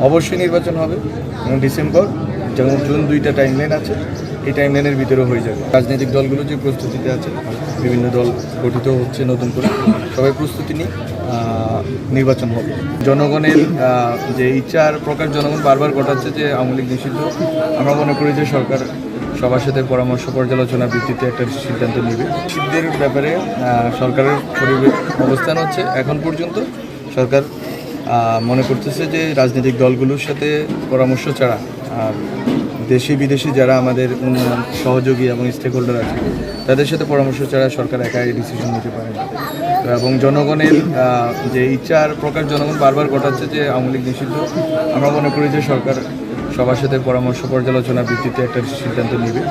অবশ্যই নির্বাচন হবে এবং ডিসেম্বর যেমন জুন দুইটা টাইমলাইন আছে, এই টাইমলাইনের ভিতরে হয়ে যাবে। রাজনৈতিক দলগুলো যে প্রস্তুতিতে আছে, বিভিন্ন দল গঠিত হচ্ছে নতুন করে, সবাই প্রস্তুতি নিয়ে নির্বাচন হবে। জনগণের যে ইচ্ছার প্রকাশ জনগণ বারবার ঘটাচ্ছে যে আওয়ামী লীগ নিষিদ্ধ। আমরা মনে করি যে সরকার সবার সাথে পরামর্শ পর্যালোচনার ভিত্তিতে একটা সিদ্ধান্ত নেবে। নিষিদ্ধের ব্যাপারে সরকারের অবস্থান হচ্ছে এখন পর্যন্ত সরকার মনে করতেছে যে রাজনৈতিক দলগুলোর সাথে পরামর্শ ছাড়া আর দেশি বিদেশি যারা আমাদের উন্নয়ন সহযোগী এবং স্টেক হোল্ডার আছে তাদের সাথে পরামর্শ ছাড়া সরকার একাই ডিসিশন নিতে পারে না। এবং জনগণের যে ইচ্ছার প্রকাশ জনগণ বারবার ঘটাচ্ছে যে আওয়ামী লীগ নিষিদ্ধ। আমরা মনে করি যে সরকার সবার সাথে পরামর্শ পর্যালোচনার ভিত্তিতে একটা সিদ্ধান্ত নেবে।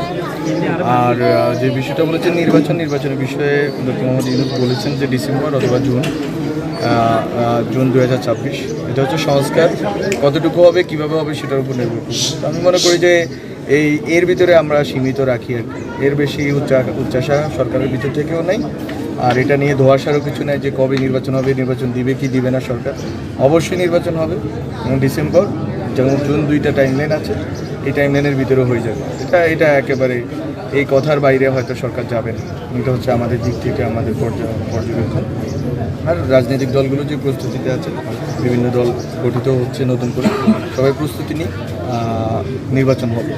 আর যে বিষয়টা বলেছেন নির্বাচনের বিষয়ে ডক্টর মোহাম্মদ ইউনূস বলেছেন যে ডিসেম্বর অথবা জুন 2026। এটা হচ্ছে সংস্কার, কতটুকু হবে কীভাবে হবে সেটার উপর নির্ভর করবে। আমি মনে করি যে এর ভিতরে আমরা সীমিত রাখি আর কি, এর বেশি উচ্চাসা সরকারের ভিতর থেকেও নেই। আর এটা নিয়ে ধোয়াশারও কিছু নেই যে কবে নির্বাচন হবে, নির্বাচন দিবে কি দিবে না সরকার। অবশ্যই নির্বাচন হবে এবং ডিসেম্বর যেমন জুন দুইটা টাইমলাইন আছে, এই টাইমলাইনের ভিতরে হয়ে যাবে। এটা একেবারে এই কথার বাইরে হয়তো সরকার যাবে না। এটা হচ্ছে আমাদের দিক থেকে আমাদের পর্যবেক্ষণ। আর রাজনৈতিক দলগুলো যে প্রস্তুতিতে আছে, বিভিন্ন দল গঠিত হচ্ছে নতুন করে, সবাই প্রস্তুতি নিয়ে নির্বাচন হবে।